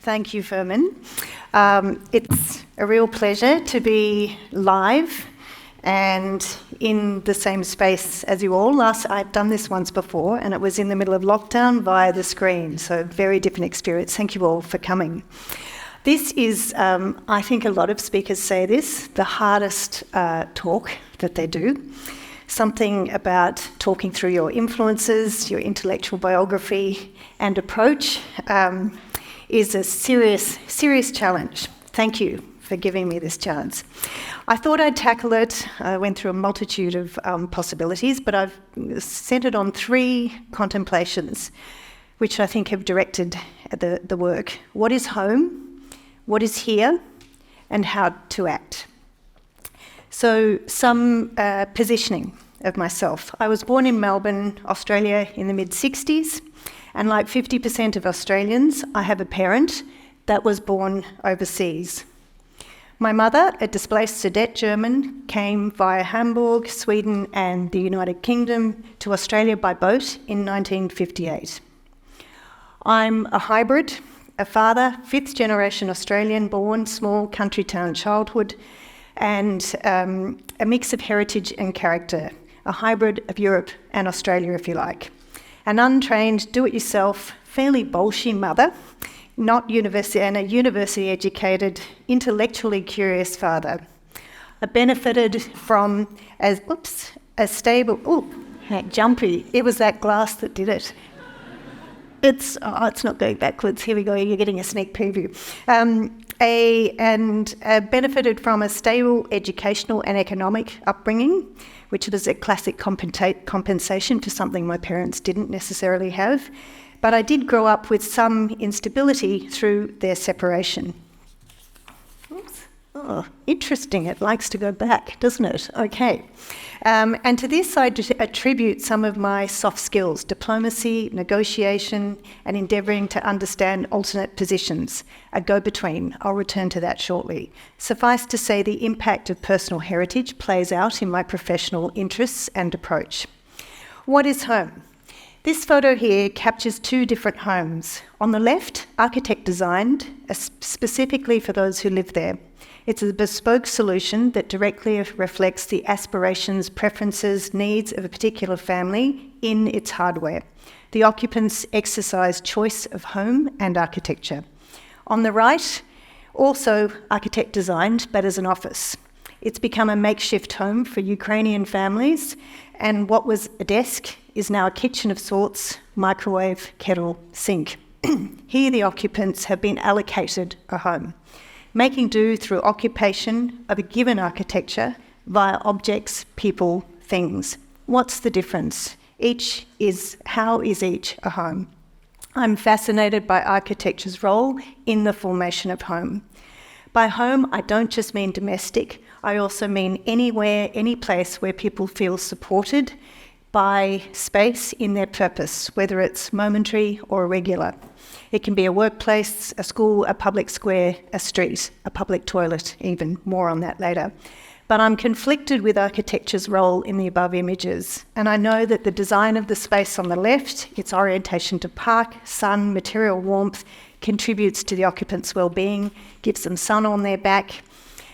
Thank you, Furman. It's a real pleasure to be live and in the same space as you all. I've done this once before, and it was in the middle of lockdown via the screen, so very different experience. Thank you all for coming. This is, I think a lot of speakers say this, the hardest talk that they do. Something about talking through your influences, your intellectual biography and approach is a serious challenge. Thank you for giving me this chance. I thought I'd tackle it. I went through a multitude of possibilities, but I've centred on three contemplations which I think have directed the work. What is home? What is here? And how to act. So some positioning of myself. I was born in Melbourne, Australia in the mid-60s, and like 50% of Australians, I have a parent that was born overseas. My mother, a displaced Sudet German, came via Hamburg, Sweden and the United Kingdom to Australia by boat in 1958. I'm a hybrid, a father, fifth generation Australian born, small country town childhood, and a mix of heritage and character, a hybrid of Europe and Australia, if you like. An untrained, do-it-yourself, fairly bolshy mother, not university, and a university-educated, intellectually curious father. I benefited from a stable, jumpy. It was that glass that did it. It's not going backwards. Here we go. You're getting a sneak preview. Benefited from a stable educational and economic upbringing, which was a classic compensation for something my parents didn't necessarily have. But I did grow up with some instability through their separation. Oops. Oh, interesting. It likes to go back, doesn't it? Okay. And to this I attribute some of my soft skills, diplomacy, negotiation, and endeavouring to understand alternate positions, a go-between. I'll return to that shortly. Suffice to say, the impact of personal heritage plays out in my professional interests and approach. What is home? This photo here captures two different homes. On the left, architect designed, specifically for those who live there. It's a bespoke solution that directly reflects the aspirations, preferences, needs of a particular family in its hardware. The occupants exercise choice of home and architecture. On the right, also architect designed, but as an office. It's become a makeshift home for Ukrainian families, and what was a desk is now a kitchen of sorts, microwave, kettle, sink. Here the occupants have been allocated a home, making do through occupation of a given architecture via objects, people, things. What's the difference? How is each a home? I'm fascinated by architecture's role in the formation of home. By home, I don't just mean domestic, I also mean anywhere, any place where people feel supported by space in their purpose, whether it's momentary or regular. It can be a workplace, a school, a public square, a street, a public toilet even, more on that later. But I'm conflicted with architecture's role in the above images, and I know that the design of the space on the left, its orientation to park, sun, material warmth, contributes to the occupants' well-being, gives them sun on their back.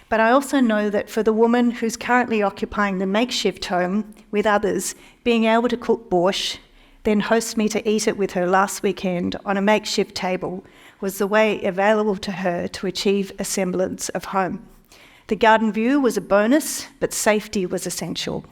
But I also know that for the woman who's currently occupying the makeshift home with others, being able to cook borscht, then host me to eat it with her last weekend on a makeshift table, was the way available to her to achieve a semblance of home. The garden view was a bonus, but safety was essential.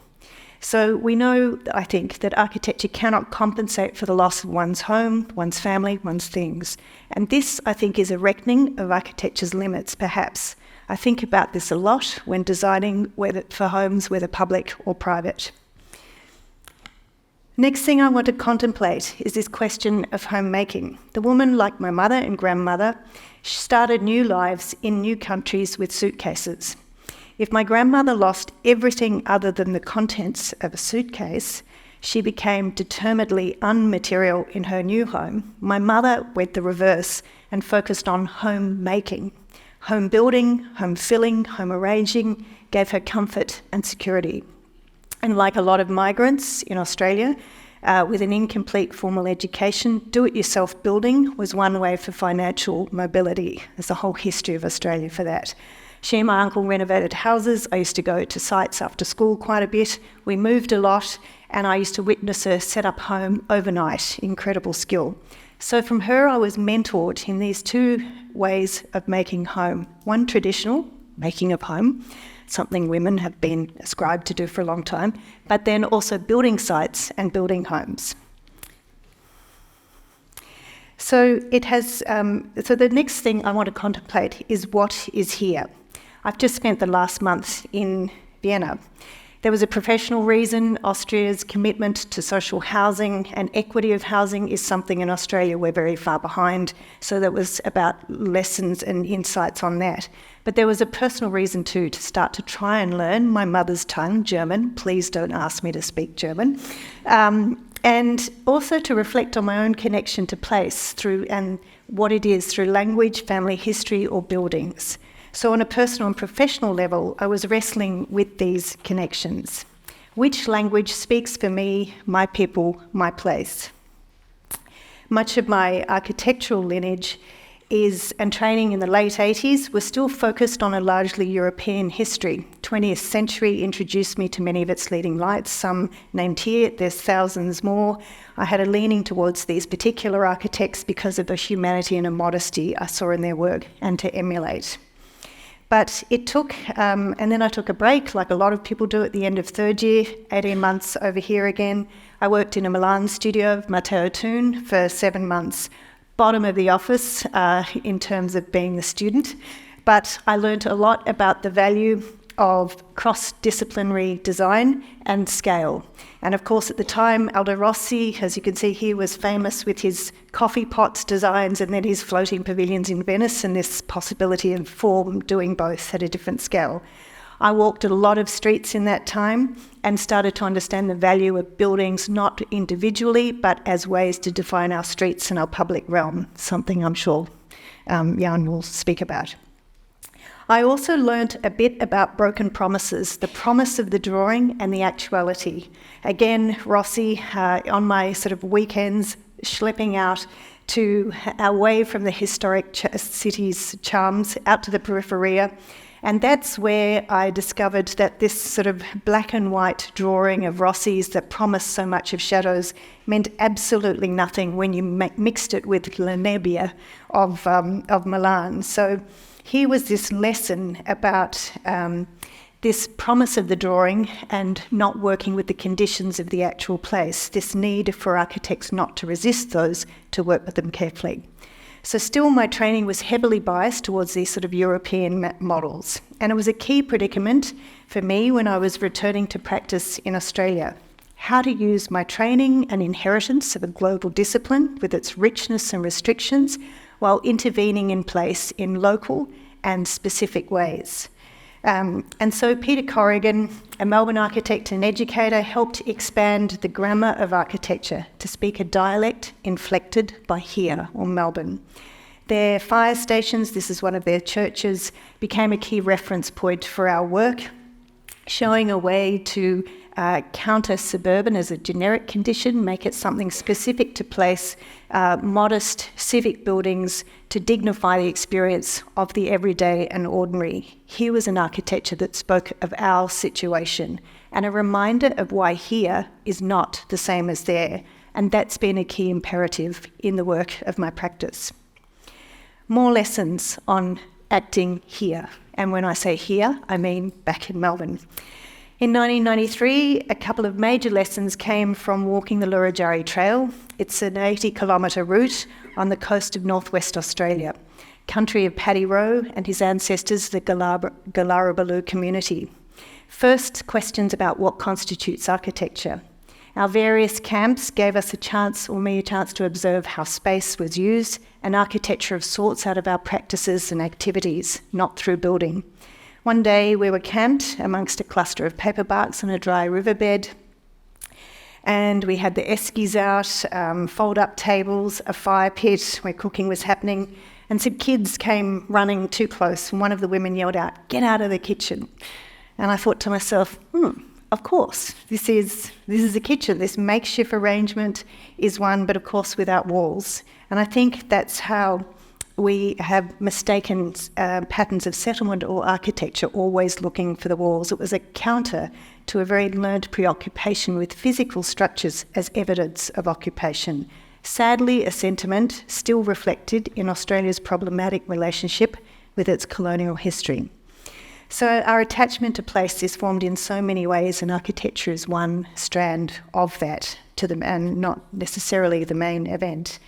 So we know, I think, that architecture cannot compensate for the loss of one's home, one's family, one's things. And this, I think, is a reckoning of architecture's limits, perhaps. I think about this a lot when designing for homes, whether public or private. Next thing I want to contemplate is this question of homemaking. The woman, like my mother and grandmother, started new lives in new countries with suitcases. If my grandmother lost everything other than the contents of a suitcase, she became determinedly unmaterial in her new home. My mother went the reverse and focused on homemaking. Home building, home filling, home arranging gave her comfort and security. And like a lot of migrants in Australia, with an incomplete formal education. Do-it-yourself building was one way for financial mobility. There's a whole history of Australia for that. She and my uncle renovated houses. I used to go to sites after school quite a bit. We moved a lot, and I used to witness her set up home overnight. Incredible skill. So from her, I was mentored in these two ways of making home. One, traditional, making of home, something women have been ascribed to do for a long time, but then also building sites and building homes. So it has. So the next thing I want to contemplate is what is here. I've just spent the last month in Vienna. There was a professional reason. Austria's commitment to social housing and equity of housing is something in Australia we're very far behind. So that was about lessons and insights on that. But there was a personal reason too, to start to try and learn my mother's tongue, German. Please don't ask me to speak German. And also to reflect on my own connection to place and what it is through language, family history, or buildings. So on a personal and professional level, I was wrestling with these connections. Which language speaks for me, my people, my place? Much of my architectural lineage and training in the late 80s was still focused on a largely European history. 20th century introduced me to many of its leading lights, some named here, there's thousands more. I had a leaning towards these particular architects because of the humanity and a modesty I saw in their work and to emulate. But it took, and then I took a break, like a lot of people do at the end of third year, 18 months over here again. I worked in a Milan studio of Matteo Toon for 7 months. Bottom of the office in terms of being a student. But I learned a lot about the value of cross-disciplinary design and scale. And of course, at the time, Aldo Rossi, as you can see here, was famous with his coffee pots designs and then his floating pavilions in Venice, and this possibility of form doing both at a different scale. I walked a lot of streets in that time and started to understand the value of buildings, not individually, but as ways to define our streets and our public realm, something I'm sure Jan will speak about. I also learnt a bit about broken promises, the promise of the drawing and the actuality. Again, Rossi, on my sort of weekends, schlepping out away from the historic city's charms, out to the peripheria. And that's where I discovered that this sort of black and white drawing of Rossi's that promised so much of shadows meant absolutely nothing when you mixed it with La Nebbia of Milan. So here was this lesson about this promise of the drawing and not working with the conditions of the actual place, this need for architects not to resist those, to work with them carefully. So still my training was heavily biased towards these sort of European models. And it was a key predicament for me when I was returning to practice in Australia. How to use my training and inheritance of a global discipline with its richness and restrictions while intervening in place in local and specific ways. And so Peter Corrigan, a Melbourne architect and educator, helped expand the grammar of architecture to speak a dialect inflected by here, or Melbourne. Their fire stations, this is one of their churches, became a key reference point for our work, showing a way to counter suburban as a generic condition, make it something specific to place, modest civic buildings to dignify the experience of the everyday and ordinary. Here was an architecture that spoke of our situation and a reminder of why here is not the same as there. And that's been a key imperative in the work of my practice. More lessons on acting here. And when I say here, I mean back in Melbourne. In 1993, a couple of major lessons came from walking the Lurajari Trail. It's an 80-kilometre route on the coast of northwest Australia, country of Paddy Rowe and his ancestors, the Galarabaloo community. First, questions about what constitutes architecture. Our various camps gave us me a chance to observe how space was used, an architecture of sorts out of our practices and activities, not through building. One day we were camped amongst a cluster of paperbarks on a dry riverbed, and we had the eskies out, fold-up tables, a fire pit where cooking was happening, and some kids came running too close, and one of the women yelled out, "Get out of the kitchen." And I thought to myself, of course, this is a kitchen. This makeshift arrangement is one, but of course without walls. And I think that's how we have mistaken patterns of settlement or architecture, always looking for the walls. It was a counter to a very learned preoccupation with physical structures as evidence of occupation. Sadly, a sentiment still reflected in Australia's problematic relationship with its colonial history. So our attachment to place is formed in so many ways, and architecture is one strand of that, and not necessarily the main event.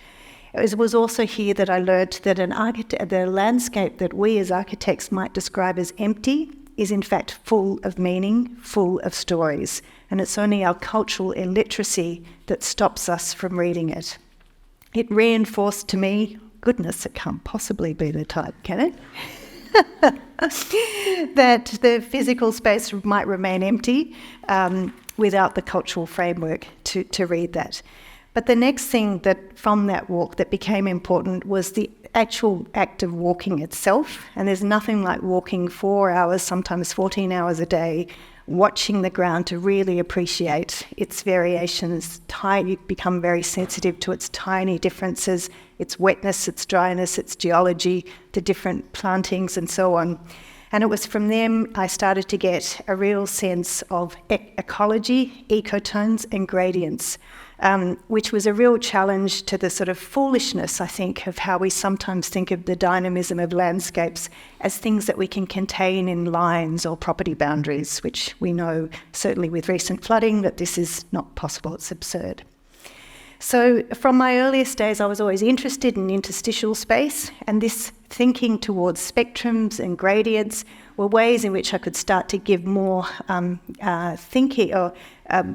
It was also here that I learnt that the landscape that we as architects might describe as empty is in fact full of meaning, full of stories, and it's only our cultural illiteracy that stops us from reading it. It reinforced to me, goodness, it can't possibly be the type, can it? That the physical space might remain empty without the cultural framework to read that. But the next thing that from that walk that became important was the actual act of walking itself. And there's nothing like walking 4 hours, sometimes 14 hours a day, watching the ground to really appreciate its variations. You become very sensitive to its tiny differences, its wetness, its dryness, its geology, the different plantings and so on. And it was from them I started to get a real sense of ecology, ecotones and gradients, which was a real challenge to the sort of foolishness, I think, of how we sometimes think of the dynamism of landscapes as things that we can contain in lines or property boundaries, which we know, certainly with recent flooding, that this is not possible, it's absurd. So from my earliest days, I was always interested in interstitial space, and this thinking towards spectrums and gradients were ways in which I could start to give more thinking or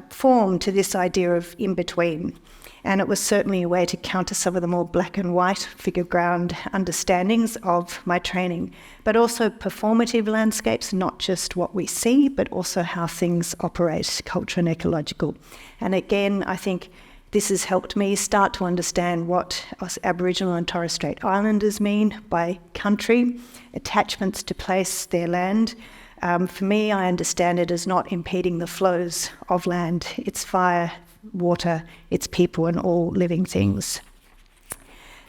form to this idea of in-between. And it was certainly a way to counter some of the more black and white figure ground understandings of my training, but also performative landscapes, not just what we see, but also how things operate, culture and ecological. And again, I think this has helped me start to understand what us Aboriginal and Torres Strait Islanders mean by country, attachments to place, their land. For me, I understand it as not impeding the flows of land. It's fire, water, it's people and all living things.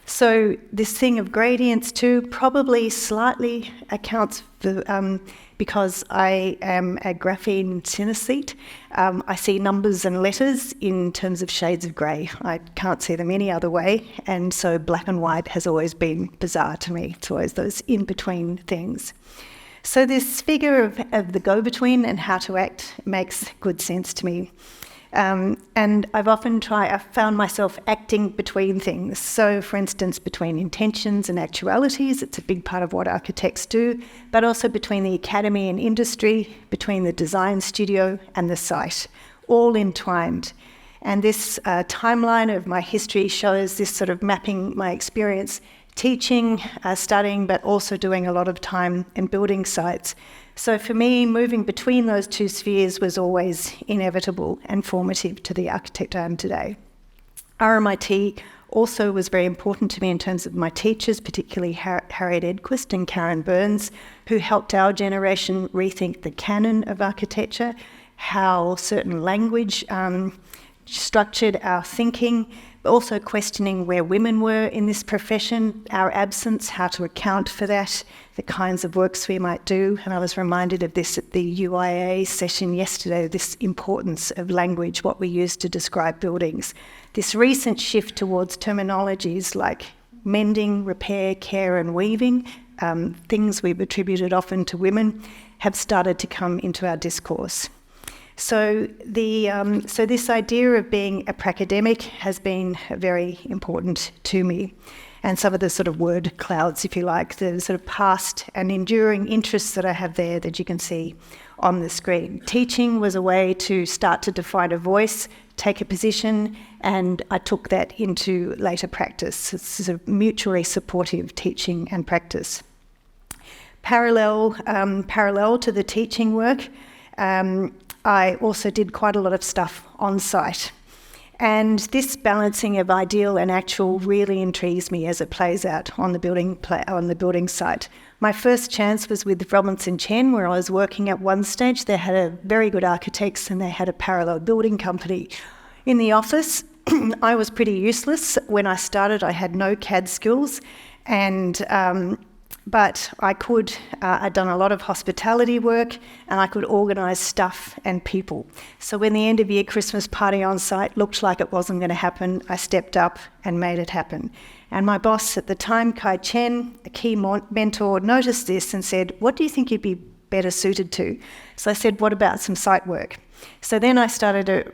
So this thing of gradients too probably slightly accounts for, because I am a graphene synesthete, I see numbers and letters in terms of shades of grey. I can't see them any other way, and so black and white has always been bizarre to me. It's always those in-between things. So this figure of the go-between and how to act makes good sense to me. And I've found myself acting between things. So, for instance, between intentions and actualities, it's a big part of what architects do, but also between the academy and industry, between the design studio and the site, all entwined. And this timeline of my history shows this sort of mapping my experience teaching, studying, but also doing a lot of time in building sites. So for me, moving between those two spheres was always inevitable and formative to the architect I am today. RMIT also was very important to me in terms of my teachers, particularly Harriet Edquist and Karen Burns, who helped our generation rethink the canon of architecture, how certain language structured our thinking, but also questioning where women were in this profession, our absence, how to account for that, the kinds of works we might do. And I was reminded of this at the UIA session yesterday, this importance of language, what we use to describe buildings. This recent shift towards terminologies like mending, repair, care and weaving, things we've attributed often to women, have started to come into our discourse. So this idea of being a pracademic has been very important to me. And some of the sort of word clouds, if you like, the sort of past and enduring interests that I have there that you can see on the screen. Teaching was a way to start to define a voice, take a position, and I took that into later practice. It's sort of mutually supportive teaching and practice. Parallel to the teaching work, I also did quite a lot of stuff on site. And this balancing of ideal and actual really intrigues me as it plays out on the building site. My first chance was with Robinson Chen, where I was working at one stage. They had a very good architects and they had a parallel building company in the office. I was pretty useless. When I started, I had no CAD skills, but I'd done a lot of hospitality work and I could organise stuff and people. So when the end of year Christmas party on site looked like it wasn't going to happen, I stepped up and made it happen. And my boss at the time, Kai Chen, a key mentor, noticed this and said, "What do you think you'd be better suited to?" So I said, "What about some site work?" So then I started a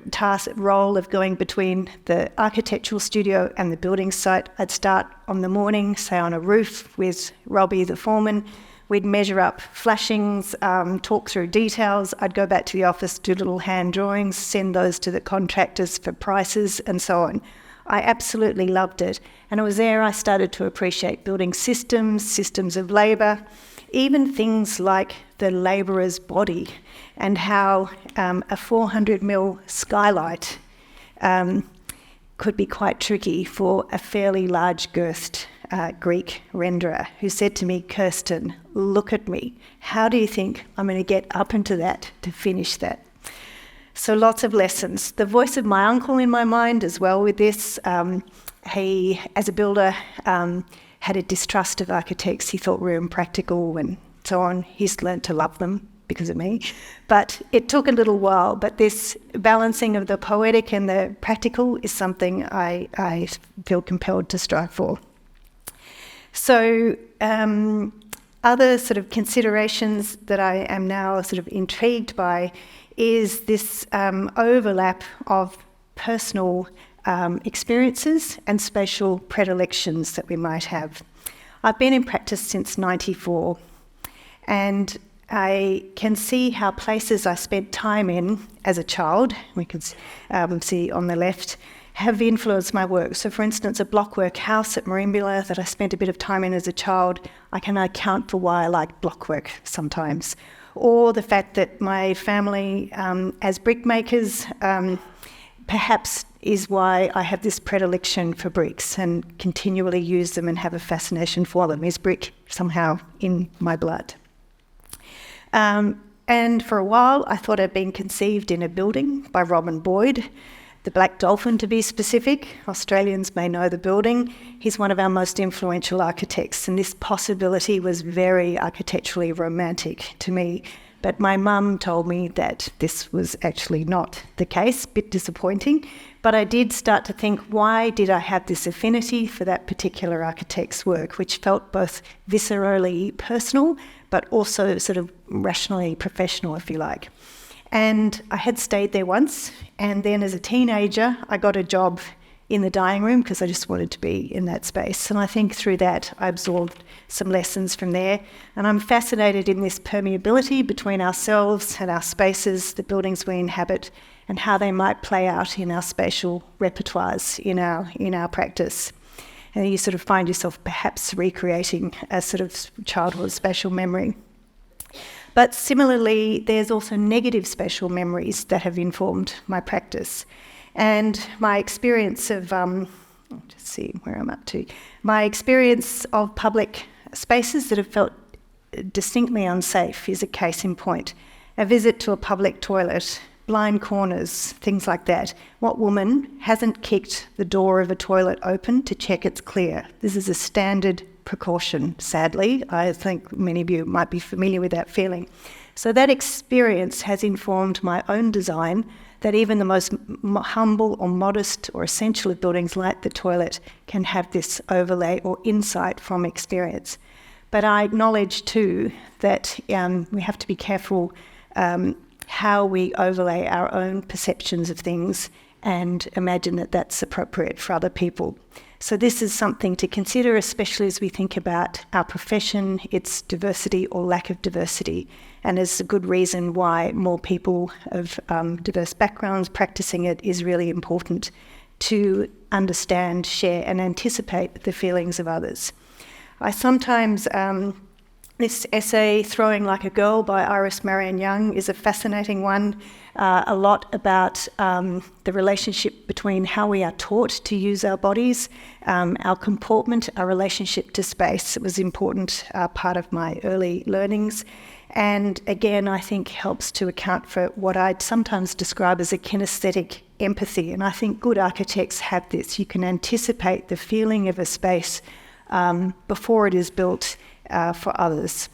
role of going between the architectural studio and the building site. I'd start on the morning, say on a roof with Robbie, the foreman. We'd measure up flashings, talk through details. I'd go back to the office, do little hand drawings, send those to the contractors for prices and so on. I absolutely loved it. And it was there I started to appreciate building systems of labour, even things like the labourer's body and how a 400mm skylight could be quite tricky for a fairly large girthed Greek renderer who said to me, "Kerstin, look at me. How do you think I'm going to get up into that to finish that?" So lots of lessons. The voice of my uncle in my mind as well with this. He, as a builder, had a distrust of architects. He thought we were impractical and so on. He's learned to love them because of me. But it took a little while. But this balancing of the poetic and the practical is something I feel compelled to strive for. So other sort of considerations that I am now sort of intrigued by is this overlap of personal experiences and spatial predilections that we might have. I've been in practice since '94, and I can see how places I spent time in as a child, we can see on the left, have influenced my work. So for instance, a blockwork house at Merimbula that I spent a bit of time in as a child, I can account for why I like blockwork sometimes. Or the fact that my family, as brickmakers, perhaps is why I have this predilection for bricks and continually use them and have a fascination for them. Is brick somehow in my blood? And for a while, I thought I'd been conceived in a building by Robin Boyd, the Black Dolphin to be specific. Australians may know the building. He's one of our most influential architects, and this possibility was very architecturally romantic to me. But my mum told me that this was actually not the case, a bit disappointing. But I did start to think, why did I have this affinity for that particular architect's work, which felt both viscerally personal, but also sort of rationally professional, if you like. And I had stayed there once, and then as a teenager, I got a job in the dining room because I just wanted to be in that space. And I think through that, I absorbed some lessons from there. And I'm fascinated in this permeability between ourselves and our spaces, the buildings we inhabit, and how they might play out in our spatial repertoires in our practice. And you sort of find yourself perhaps recreating a sort of childhood spatial memory. But similarly, there's also negative spatial memories that have informed my practice. And my experience of, just see where I'm up to, my experience of public spaces that have felt distinctly unsafe is a case in point. A visit to a public toilet, blind corners, things like that. What woman hasn't kicked the door of a toilet open to check it's clear? This is a standard precaution, sadly. I think many of you might be familiar with that feeling. So that experience has informed my own design, that even the most humble or modest or essential of buildings like the toilet can have this overlay or insight from experience. But I acknowledge too that we have to be careful how we overlay our own perceptions of things and imagine that that's appropriate for other people. So this is something to consider, especially as we think about our profession, its diversity or lack of diversity. And there's a good reason why more people of diverse backgrounds practicing it is really important to understand, share and anticipate the feelings of others. I sometimes This essay, Throwing Like a Girl by Iris Marion Young, is a fascinating one, a lot about the relationship between how we are taught to use our bodies, our comportment, our relationship to space. It was an important part of my early learnings. And again, I think helps to account for what I'd sometimes describe as a kinesthetic empathy. And I think good architects have this. You can anticipate the feeling of a space before it is built for others.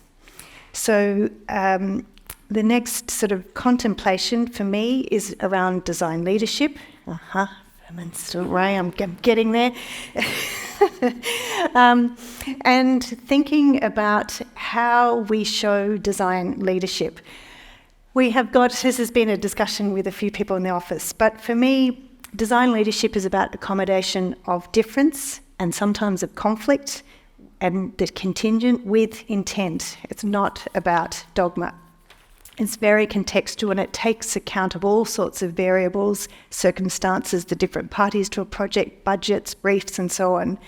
So the next sort of contemplation for me is around design leadership. I'm getting there. And thinking about how we show design leadership. This has been a discussion with a few people in the office, but for me, design leadership is about accommodation of difference and sometimes of conflict, and the contingent with intent. It's not about dogma. It's very contextual and it takes account of all sorts of variables, circumstances, the different parties to a project, budgets, briefs and so on.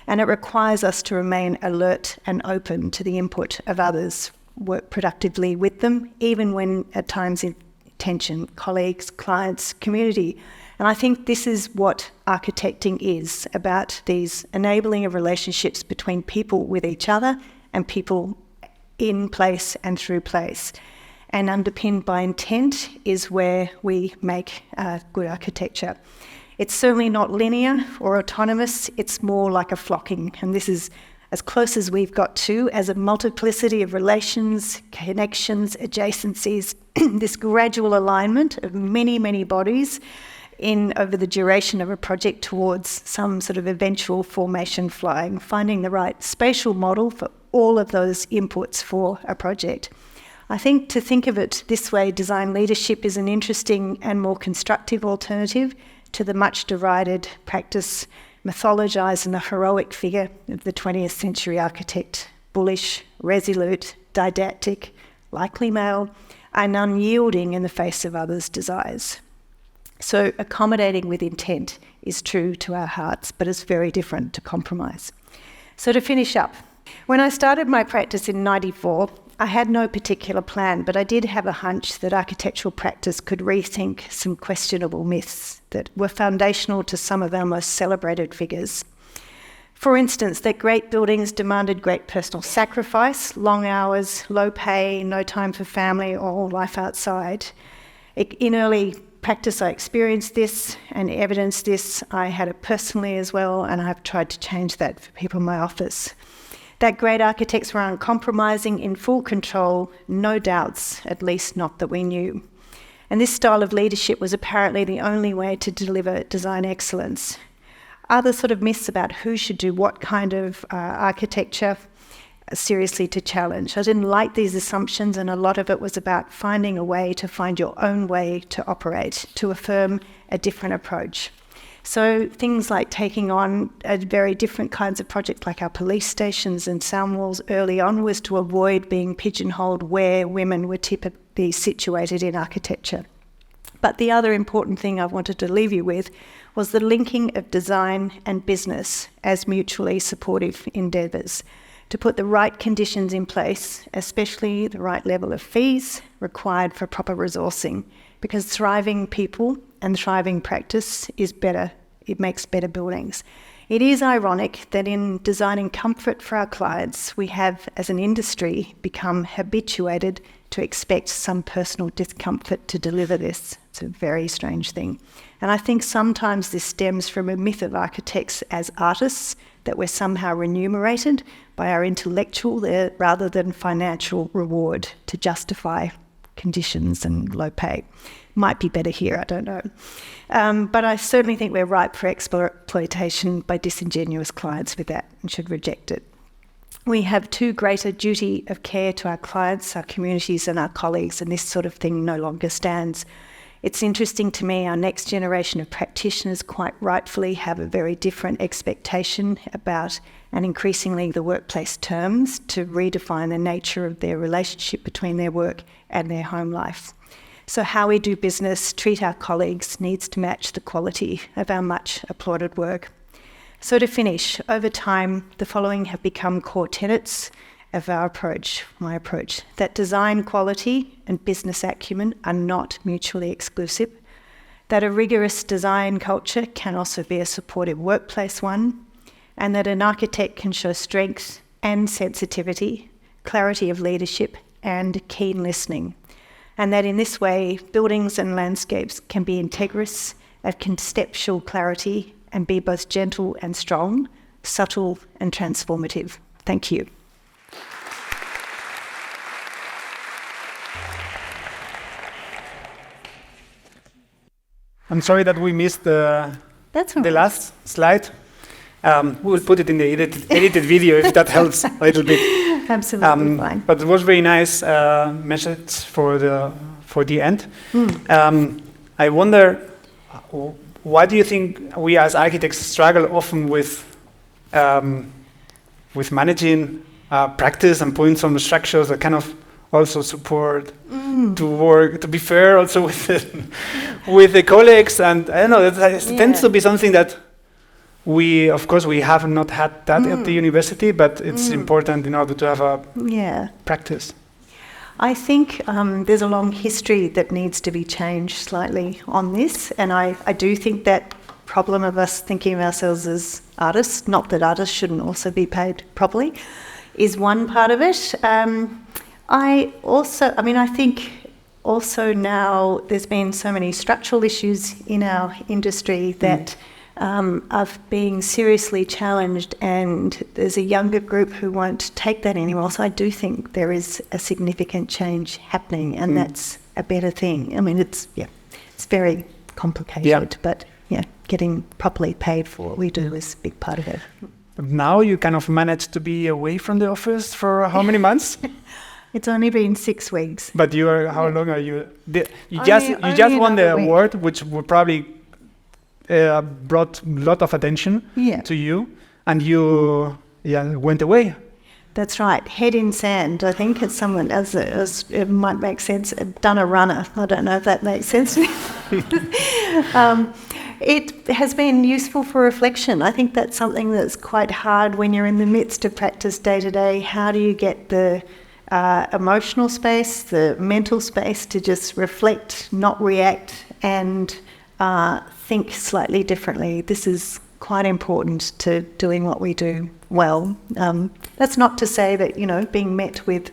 And it requires us to remain alert and open to the input of others, work productively with them, even when at times in tension, colleagues, clients, community. And I think this is what architecting is, about these enabling of relationships between people with each other and people in place and through place. And underpinned by intent is where we make good architecture. It's certainly not linear or autonomous, it's more like a flocking. And this is as close as we've got to, as a multiplicity of relations, connections, adjacencies, this gradual alignment of many, many bodies over the duration of a project towards some sort of eventual formation flying, finding the right spatial model for all of those inputs for a project. I think to think of it this way, design leadership is an interesting and more constructive alternative to the much derided practice mythologised in the heroic figure of the 20th century architect, bullish, resolute, didactic, likely male, and unyielding in the face of others' desires. So accommodating with intent is true to our hearts, but it's very different to compromise. So to finish up, when I started my practice in '94, I had no particular plan, but I did have a hunch that architectural practice could rethink some questionable myths that were foundational to some of our most celebrated figures. For instance, that great buildings demanded great personal sacrifice, long hours, low pay, no time for family or life outside. In early practice, I experienced this and evidenced this. I had it personally as well, and I've tried to change that for people in my office. That great architects were uncompromising, in full control, no doubts, at least not that we knew. And this style of leadership was apparently the only way to deliver design excellence. Other sort of myths about who should do what kind of architecture, seriously to challenge. I didn't like these assumptions, and a lot of it was about finding a way to find your own way to operate, to affirm a different approach. So things like taking on very different kinds of projects like our police stations and sound walls early on was to avoid being pigeonholed where women were typically situated in architecture. But the other important thing I wanted to leave you with was the linking of design and business as mutually supportive endeavours, to put the right conditions in place, especially the right level of fees required for proper resourcing, because thriving people and thriving practice is better. It makes better buildings. It is ironic that in designing comfort for our clients, we have, as an industry, become habituated to expect some personal discomfort to deliver this. It's a very strange thing. And I think sometimes this stems from a myth of architects as artists, that we're somehow remunerated by our intellectual rather than financial reward to justify conditions and low pay. Might be better here, I don't know. But I certainly think we're ripe for exploitation by disingenuous clients with that and should reject it. We have too great a duty of care to our clients, our communities and our colleagues, and this sort of thing no longer stands. It's interesting to me, our next generation of practitioners quite rightfully have a very different expectation about, and increasingly the workplace terms, to redefine the nature of their relationship between their work and their home life. So how we do business, treat our colleagues, needs to match the quality of our much applauded work. So to finish, over time, the following have become core tenets of our approach, my approach, that design quality and business acumen are not mutually exclusive, that a rigorous design culture can also be a supportive workplace one, and that an architect can show strength and sensitivity, clarity of leadership and keen listening, and that in this way buildings and landscapes can be integrous, of conceptual clarity, and be both gentle and strong, subtle and transformative. Thank you. I'm sorry that we missed the last slide. We will put it in the edited video if that helps a little bit. Absolutely fine. But it was very nice message for the end. I wonder, why do you think we as architects struggle often with managing practice and putting some structures that kind of also support to work, to be fair also with the colleagues, and I don't know, it tends to be something that we have not had that at the university, but it's important in order to have a practice. I think there's a long history that needs to be changed slightly on this, and I do think that problem of us thinking of ourselves as artists, not that artists shouldn't also be paid properly, is one part of it. I think also now there's been so many structural issues in our industry that are being seriously challenged, and there's a younger group who won't take that anymore. So I do think there is a significant change happening, and that's a better thing. I mean, it's very complicated, but getting properly paid for what we do is a big part of it. But now you kind of managed to be away from the office for how many months? It's only been 6 weeks. But you are, how long are you? You just won the award, which would probably brought a lot of attention to you, and you went away. That's right. Head in sand. I think it's someone as it might make sense. Done a runner. I don't know if that makes sense. It has been useful for reflection. I think that's something that's quite hard when you're in the midst of practice day to day. How do you get the emotional space, the mental space to just reflect, not react, and think slightly differently? This is quite important to doing what we do well. That's not to say that, being met with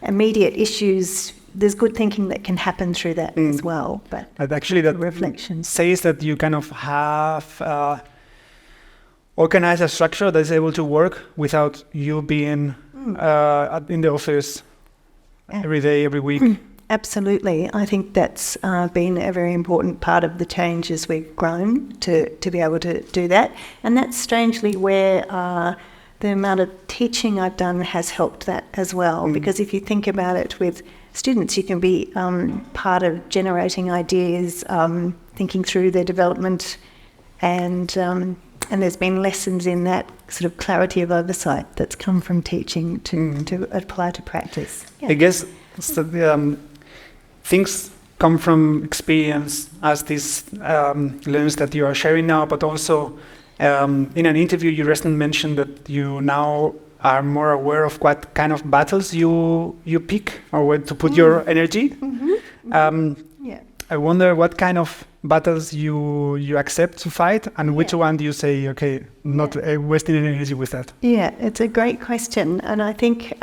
immediate issues, there's good thinking that can happen through that as well. But actually that reflections says that you kind of have organized a structure that is able to work without you being in the office every day, every week. Absolutely. I think that's been a very important part of the change as we've grown to be able to do that. And that's strangely where the amount of teaching I've done has helped that as well. Because if you think about it with students, you can be part of generating ideas, thinking through their development, and there's been lessons in that sort of clarity of oversight that's come from teaching to apply to practice. I guess things come from experience, as these learns that you are sharing now, but also in an interview you recently mentioned that you now are more aware of what kind of battles you pick or where to put your energy. I wonder what kind of battles you accept to fight, and which one do you say, okay, not wasting any energy with that? Yeah, it's a great question, and I think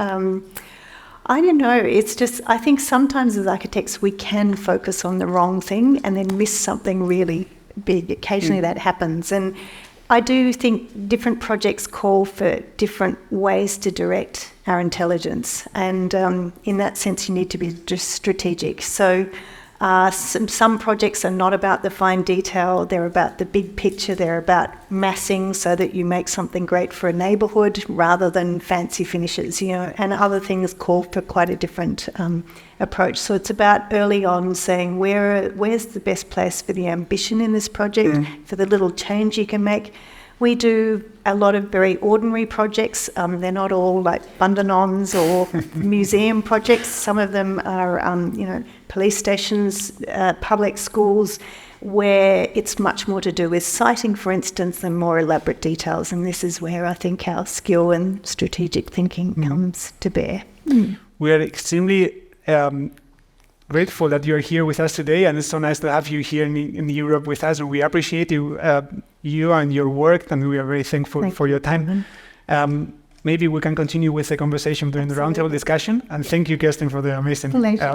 I don't know, it's just, I think sometimes as architects we can focus on the wrong thing and then miss something really big. Occasionally that happens, and I do think different projects call for different ways to direct our intelligence, and in that sense you need to be just strategic. So some projects are not about the fine detail, they're about the big picture, they're about massing so that you make something great for a neighbourhood rather than fancy finishes, and other things call for quite a different approach. So it's about early on saying where's the best place for the ambition in this project, for the little change you can make, We do a lot of very ordinary projects. They're not all like Bundanons or museum projects. Some of them are, police stations, public schools, where it's much more to do with siting, for instance, than more elaborate details. And this is where I think our skill and strategic thinking comes to bear. We are extremely grateful that you're here with us today, and it's so nice to have you here in Europe with us. And we appreciate you and your work, and we are very thankful for your time. Maybe we can continue with the conversation during the roundtable discussion. And thank you, Kerstin, for the amazing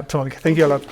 talk. Thank you a lot.